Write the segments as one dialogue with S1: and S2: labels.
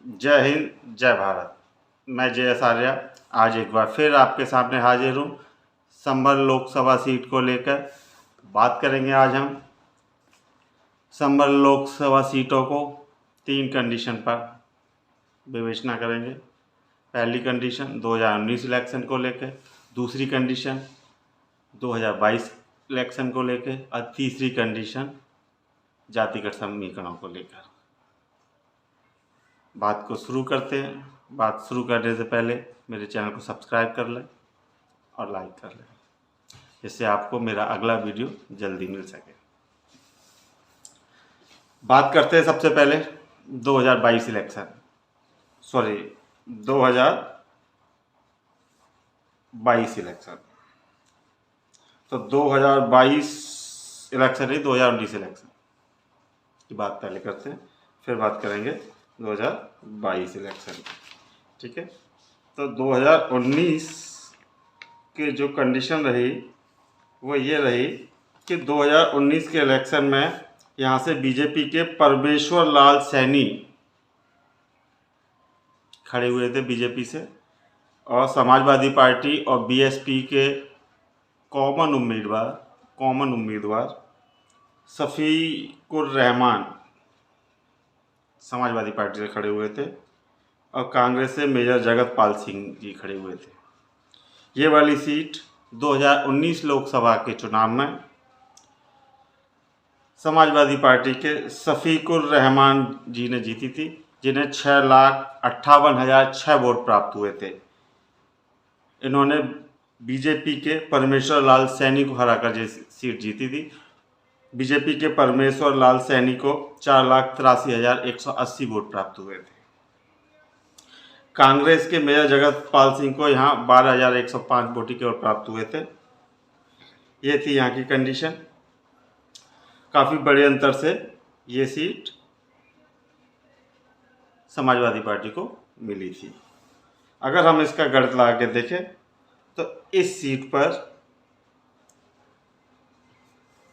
S1: जय हिंद, जय भारत। मैं जय आर्या आज एक बार फिर आपके सामने हाजिर हूँ। संभल लोकसभा सीट को लेकर बात करेंगे। आज हम संभल लोकसभा सीटों को 3 कंडीशन पर विवेचना करेंगे। पहली कंडीशन 2019 इलेक्शन को लेकर, दूसरी कंडीशन 2022 इलेक्शन को लेकर और तीसरी कंडीशन जातिगत समीकरणों को लेकर। बात को शुरू करते हैं। बात शुरू करने से पहले मेरे चैनल को सब्सक्राइब कर लें और लाइक कर लें, जिससे आपको मेरा अगला वीडियो जल्दी मिल सके। बात करते हैं सबसे पहले 2022 इलेक्शन, 2022 इलेक्शन। तो 2022 इलेक्शन नहीं, 2019 इलेक्शन की बात पहले करते हैं, फिर बात करेंगे 2022 इलेक्शन। ठीक है। तो 2019 के जो कंडीशन रही वो ये रही कि 2019 के इलेक्शन में यहाँ से बीजेपी के परमेश्वर लाल सैनी खड़े हुए थे बीजेपी से, और समाजवादी पार्टी और बीएसपी के कॉमन उम्मीदवार शफीकुर रहमान समाजवादी पार्टी से खड़े हुए थे, और कांग्रेस से मेजर जगतपाल सिंह जी खड़े हुए थे। ये वाली सीट 2019 लोकसभा के चुनाव में समाजवादी पार्टी के शफीकुर रहमान जी ने जीती थी, जिन्हें 6,58,006 वोट प्राप्त हुए थे। इन्होंने बीजेपी के परमेश्वर लाल सैनी को हराकर ये सीट जीती थी। बीजेपी के परमेश्वर लाल सैनी को 4,83,180 वोट प्राप्त हुए थे। कांग्रेस के मेजर जगतपाल सिंह को यहाँ 12,105 वोट केवल प्राप्त हुए थे। ये थी यहाँ की कंडीशन। काफ़ी बड़े अंतर से ये सीट समाजवादी पार्टी को मिली थी। अगर हम इसका गणित लगा के देखें तो इस सीट पर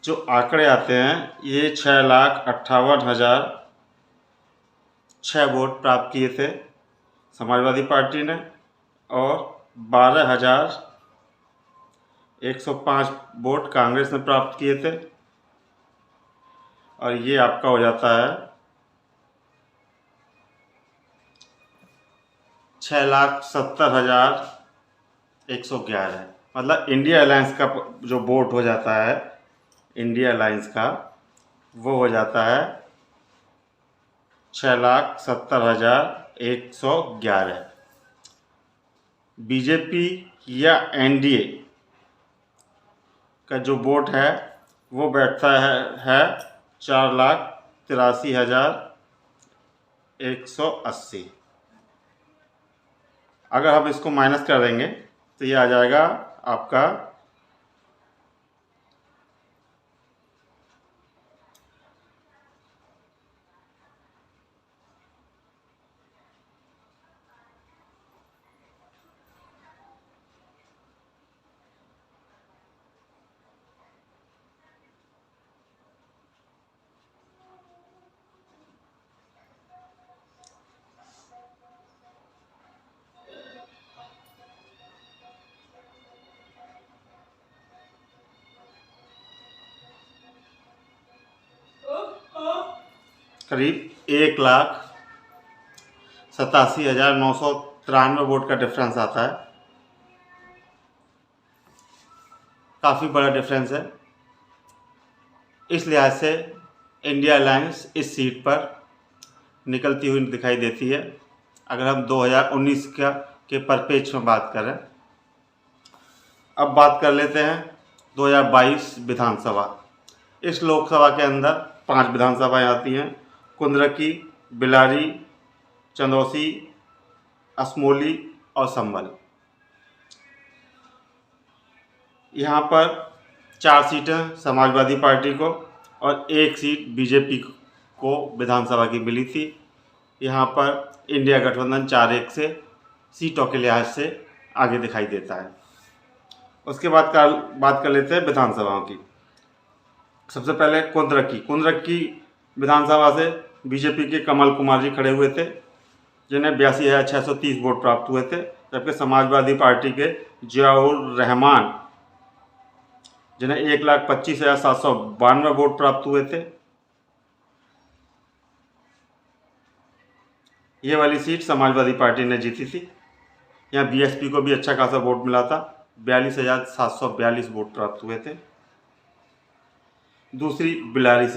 S1: जो आंकड़े आते हैं, ये 6,58,006 वोट प्राप्त किए थे समाजवादी पार्टी ने, और 12,105 वोट कांग्रेस ने प्राप्त किए थे। और ये आपका हो जाता है 6,70,111। मतलब इंडिया अलायंस का जो वोट हो जाता है, इंडिया अलायंस का, वो हो जाता है 6,70,111। बीजेपी या एनडीए का जो वोट है वो बैठता है 4,83,180। अगर हम इसको माइनस कर देंगे तो ये आ जाएगा आपका 1,87,993 वोट का डिफरेंस आता है। काफ़ी बड़ा डिफरेंस है। इस लिहाज से इंडिया अलायंस इस सीट पर निकलती हुई दिखाई देती है। अगर हम 2019 के परिप्रेक्ष्य में बात करें, अब बात कर लेते हैं 2022 विधानसभा। इस लोकसभा के अंदर 5 विधानसभाएं आती हैं: कुंदरकी, बिलारी, चंदौसी, असमोली और संभल। यहाँ पर 4 सीटें समाजवादी पार्टी को और 1 सीट बीजेपी को विधानसभा की मिली थी। यहाँ पर इंडिया गठबंधन 4-1 से सीटों के लिहाज से आगे दिखाई देता है। उसके बाद बात कर लेते हैं विधानसभाओं की। सबसे पहले कुंदरकी विधानसभा से बीजेपी के कमल कुमार जी खड़े हुए थे। जिन्हें 82,630 वोट प्राप्त हुए थे, जबकि समाजवादी पार्टी के जियाउर रहमान जिन्हें 1,25,792 वोट प्राप्त हुए थे। ये वाली सीट समाजवादी पार्टी ने जीती थी। यहाँ बीएसपी को भी अच्छा खासा वोट मिला था, 42,742 वोट प्राप्त हुए थे। दूसरी बिलारी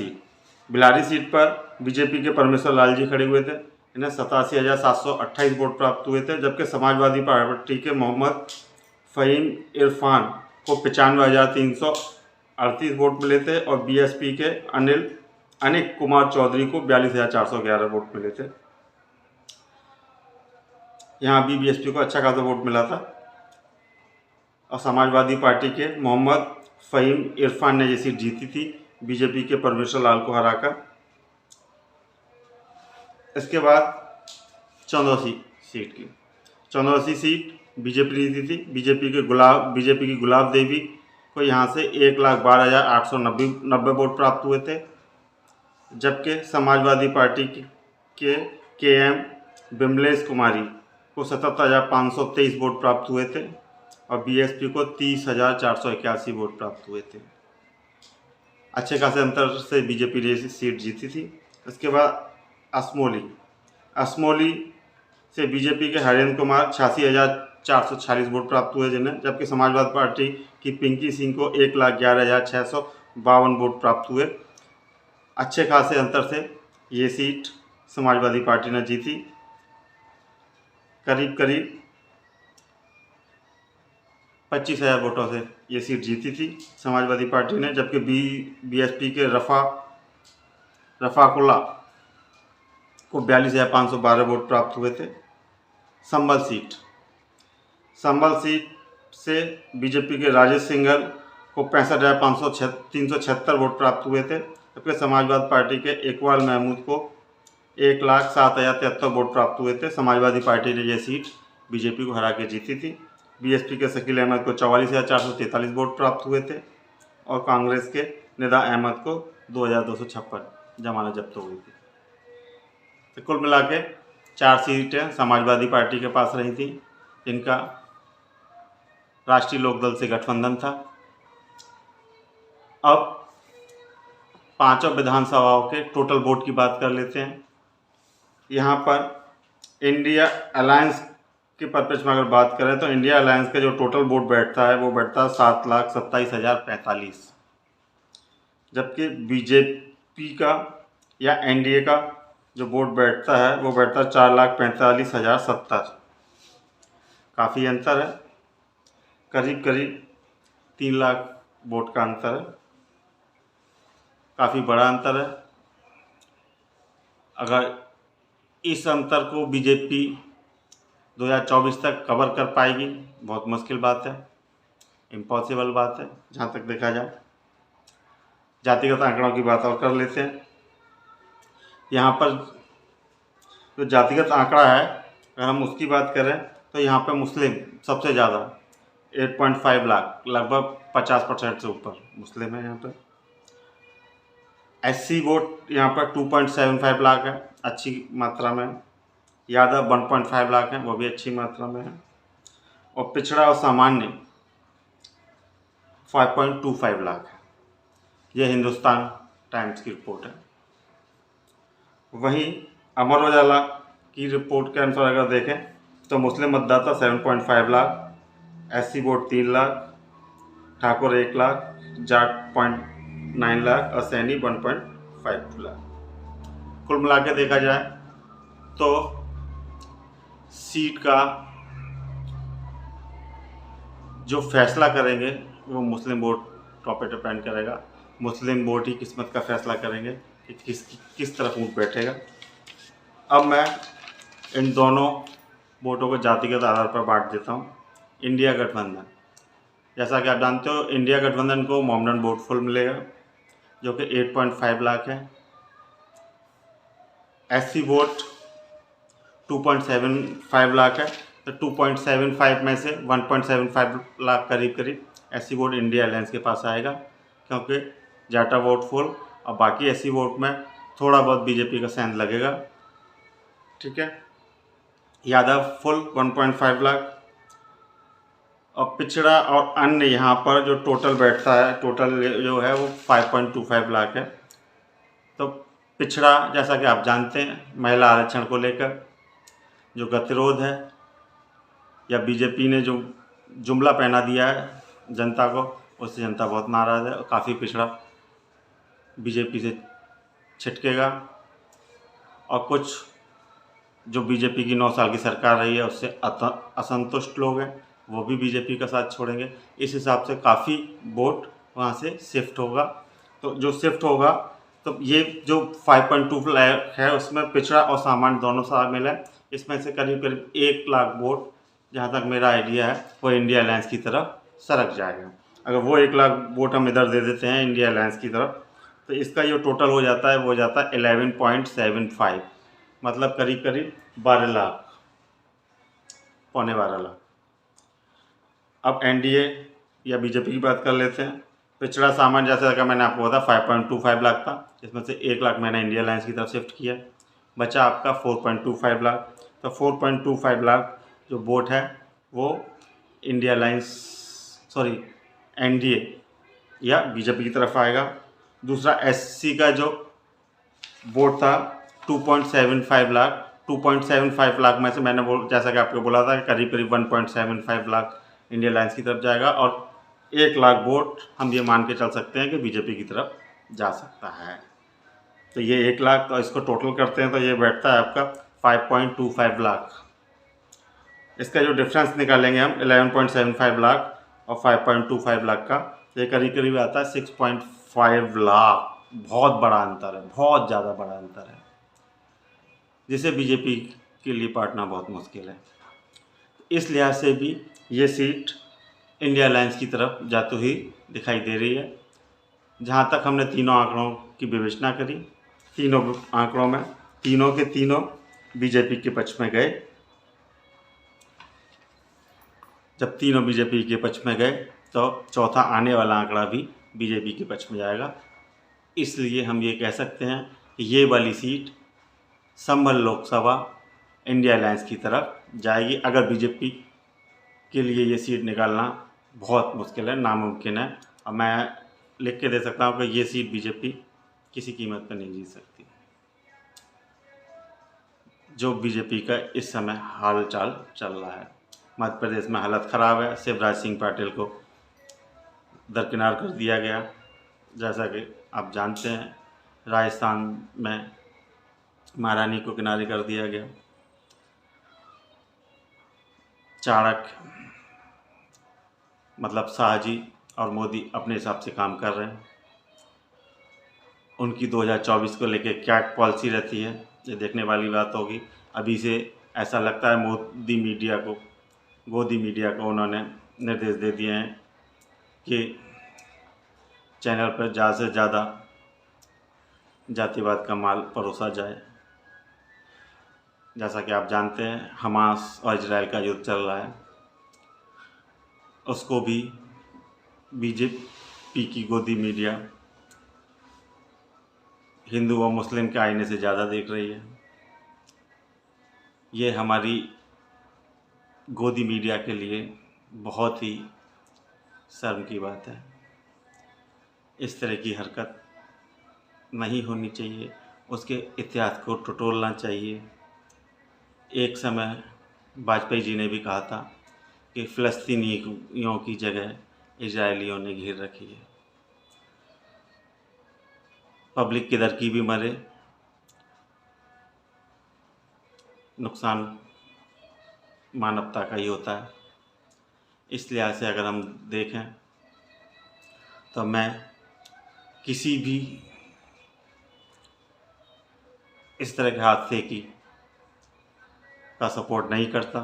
S1: सीट पर बीजेपी के परमेश्वर लाल जी खड़े हुए थे, इन्हें 87,728 वोट प्राप्त हुए थे, जबकि समाजवादी पार्टी के मोहम्मद फ़हीम इरफान को 95,338 वोट मिले थे और बीएसपी के अनिक कुमार चौधरी को 42,411 वोट मिले थे। यहाँ भी बीएसपी को अच्छा खासा वोट मिला था और समाजवादी पार्टी के मोहम्मद फ़हीम इरफान ने ये सीट जीती थी बीजेपी के परमेश्वर लाल को हराकर। इसके बाद चंदौसी सीट बीजेपी ने जीती थी। बीजेपी की गुलाब देवी को यहाँ से 1,12,890 वोट प्राप्त हुए थे, जबकि समाजवादी पार्टी के एम बिमलेश कुमारी को 77,523 वोट प्राप्त हुए थे और बीएसपी को 30,481 वोट प्राप्त हुए थे। अच्छे खासे अंतर से बीजेपी ने सीट जीती थी। इसके बाद असमोली से बीजेपी के हरेंद्र कुमार 86,446 वोट प्राप्त हुए जिन्हें, जबकि समाजवादी पार्टी की पिंकी सिंह को 1,11,652 वोट प्राप्त हुए। अच्छे खासे अंतर से ये सीट समाजवादी पार्टी ने जीती, करीब 25,000 वोटों से ये सीट जीती थी समाजवादी पार्टी ने, जबकि बीएसपी के रफ़ाकुल्ला को 42,512 वोट प्राप्त हुए थे। संभल सीट से बीजेपी के राजेश सिंघल को 65,376 वोट प्राप्त हुए थे, जबकि समाजवादी पार्टी के इकबाल महमूद को 1,07,073 वोट प्राप्त हुए थे। समाजवादी पार्टी ने यह सीट बीजेपी को हरा के जीती थी। बीएसपी के शकील अहमद को 44,443 वोट प्राप्त हुए थे और कांग्रेस के निदा अहमद को 2,256 जमानत जब्त हो गई थी। तो कुल मिला के 4 सीटें समाजवादी पार्टी के पास रही थी, जिनका राष्ट्रीय लोकदल से गठबंधन था। अब पांचों विधानसभाओं के टोटल वोट की बात कर लेते हैं। यहाँ पर इंडिया अलायंस के पर्पज में अगर बात करें तो इंडिया अलायंस का जो टोटल वोट बैठता है वो बैठता है 7,27,045, जबकि बीजेपी का या एनडीए का जो वोट बैठता है वो बैठता है 4,45,070। काफ़ी अंतर है, करीब 3 लाख वोट का अंतर है, काफ़ी बड़ा अंतर है। अगर इस अंतर को बीजेपी 2024 तक कवर कर पाएगी, बहुत मुश्किल बात है, इम्पॉसिबल बात है जहाँ तक देखा जाए। जातिगत आंकड़ों की बात और कर लेते हैं। यहाँ पर जो जातिगत आंकड़ा है अगर हम उसकी बात करें तो यहाँ पर मुस्लिम सबसे ज़्यादा 8.5 लाख, लगभग 50% से ऊपर मुस्लिम है यहाँ पर। एससी वोट यहाँ पर 2.75 लाख है, अच्छी मात्रा में। यादव 1.5 लाख है, वो भी अच्छी मात्रा में है। और पिछड़ा और सामान्य 5.25 लाख है। यह हिंदुस्तान टाइम्स की रिपोर्ट है। वहीं अमर उजाला की रिपोर्ट के अनुसार अगर देखें तो मुस्लिम मतदाता 7.5 लाख, एससी वोट 3 लाख, ठाकुर 1 लाख, जाट 0.9 लाख और सैनी 1.5 लाख। कुल मिला के देखा जाए तो सीट का जो फैसला करेंगे वो मुस्लिम वोट पे डिपेंड करेगा। मुस्लिम वोट ही किस्मत का फैसला करेंगे कि किस तरफ ऊँट बैठेगा। अब मैं इन दोनों वोटों को जातिगत आधार पर बांट देता हूँ। इंडिया गठबंधन, जैसा कि आप जानते हो इंडिया गठबंधन को मोमडन वोट फुल मिलेगा जो कि 8.5 लाख है। एससी वोट 2.75 लाख है, तो 2.75 में से 1.75 लाख करीब एससी वोट इंडिया अलायंस के पास आएगा, क्योंकि जाटा वोट फुल और बाकी एससी वोट में थोड़ा बहुत बीजेपी का सेंध लगेगा। ठीक है, यादव फुल 1.5 लाख, और पिछड़ा और अन्य यहाँ पर जो टोटल बैठता है, टोटल जो है वो 5.25 लाख है। तो पिछड़ा, जैसा कि आप जानते हैं, महिला आरक्षण को लेकर जो गतिरोध है या बीजेपी ने जो जुमला पहना दिया है जनता को, उससे जनता बहुत नाराज़ है और काफ़ी पिछड़ा बीजेपी से छिटकेगा। और कुछ जो बीजेपी की 9 साल की सरकार रही है उससे असंतुष्ट लोग हैं, वो भी बीजेपी का साथ छोड़ेंगे। इस हिसाब से काफ़ी वोट वहाँ से शिफ्ट होगा। तो जो शिफ्ट होगा, तो ये जो 5.2 लाख है उसमें पिछड़ा और सामान्य दोनों शामिल है। इसमें से करीब करीब 1 लाख वोट, जहाँ तक मेरा आइडिया है, वो इंडिया अलायंस की तरफ सरक जाएगा। अगर वो 1 लाख वोट हम इधर दे देते हैं इंडिया अलायंस की तरफ, तो इसका जो टोटल हो जाता है वो हो जाता है 11.75, मतलब करीब करीब 12 लाख, पौने 12 लाख। अब एनडीए या बीजेपी की बात कर लेते हैं। पिछड़ा सामान्य, जैसा कि मैंने आपको बताया, 5.25 लाख था, इसमें से 1 लाख मैंने इंडिया अलायंस की तरफ शिफ्ट किया, बचा आपका 4.25 लाख। तो 4.25 लाख जो वोट है वो इंडिया अलायंस, सॉरी, एनडीए या बीजेपी की तरफ आएगा। दूसरा एससी का जो वोट था 2.75 लाख, 2.75 लाख में से मैंने जैसा कि आपको बोला था, करीब करीब 1.75 लाख इंडिया अलायंस की तरफ जाएगा, और 1 लाख वोट हम ये मान के चल सकते हैं कि बीजेपी की तरफ जा सकता है। तो ये 1 लाख, तो इसको टोटल करते हैं तो ये बैठता है आपका 5.25 लाख। इसका जो डिफरेंस निकालेंगे हम 11.75 लाख और 5.25 लाख का, तो ये करीब करीब आता है 6.5 लाख। बहुत बड़ा अंतर है, बहुत ज़्यादा बड़ा अंतर है, जिसे बीजेपी के लिए पाटना बहुत मुश्किल है। इस लिहाज से भी ये सीट इंडिया अलायंस की तरफ जाती हुई दिखाई दे रही है। जहाँ तक हमने तीनों आंकड़ों की विवेचना करी, तीनों आंकड़ों में तीनों के तीनों बीजेपी के पक्ष में गए। जब तीनों बीजेपी के पक्ष में गए तो चौथा आने वाला आंकड़ा भी बीजेपी के पक्ष में जाएगा। इसलिए हम ये कह सकते हैं कि ये वाली सीट संभल लोकसभा इंडिया अलायंस की तरफ जाएगी। अगर बीजेपी के लिए ये सीट निकालना बहुत मुश्किल है, नामुमकिन है, और मैं लिख के दे सकता हूँ कि ये सीट बीजेपी किसी कीमत पर नहीं जीत सकती। जो बीजेपी का इस समय हाल चाल चल रहा है, मध्य प्रदेश में हालत ख़राब है। शिवराज सिंह पाटिल को दरकिनार कर दिया गया, जैसा कि आप जानते हैं। राजस्थान में महारानी को किनारे कर दिया गया। चाणक्य, मतलब शाह जी और मोदी अपने हिसाब से काम कर रहे हैं। उनकी 2024 को लेके क्या पॉलिसी रहती है, ये देखने वाली बात होगी। अभी से ऐसा लगता है गोदी मीडिया को उन्होंने निर्देश दे दिए हैं कि चैनल पर ज़्यादा से ज़्यादा जातिवाद का माल परोसा जाए। जैसा कि आप जानते हैं, हमास और इजराइल का युद्ध चल रहा है, उसको भी बीजेपी की गोदी मीडिया हिंदू और मुस्लिम के आईने से ज़्यादा देख रही है। ये हमारी गोदी मीडिया के लिए बहुत ही शर्म की बात है। इस तरह की हरकत नहीं होनी चाहिए, उसके इतिहास को टटोलना चाहिए। एक समय वाजपेयी जी ने भी कहा था कि फ़लस्तीनियों की जगह इजरायलियों ने घेर रखी है। पब्लिक किधर की भी मरे, नुकसान मानवता का ही होता है। इस लिहाज से अगर हम देखें तो मैं किसी भी इस तरह के हादसे का सपोर्ट नहीं करता,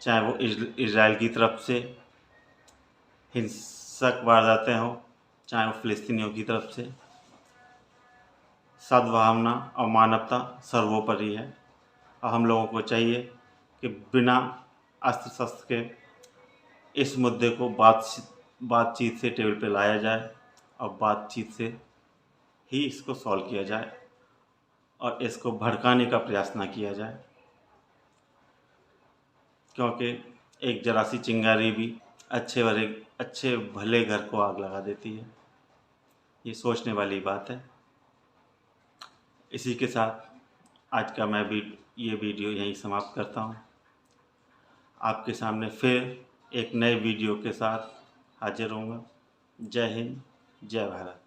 S1: चाहे वो इजराइल की तरफ से हिंसक वारदातें हों, चाहे वो फ़लस्तीनियों की तरफ से। सद्भावना और मानवता सर्वोपरि है, और हम लोगों को चाहिए कि बिना अस्त्र शस्त्र के इस मुद्दे को बातचीत से टेबल पे लाया जाए, और बातचीत से ही इसको सॉल्व किया जाए, और इसको भड़काने का प्रयास ना किया जाए। क्योंकि एक जरा सी चिंगारी भी अच्छे भले घर को आग लगा देती है। ये सोचने वाली बात है। इसी के साथ आज का मैं भी ये वीडियो यहीं समाप्त करता हूँ। आपके सामने फिर एक नए वीडियो के साथ हाजिर होऊंगा। जय हिंद, जय भारत।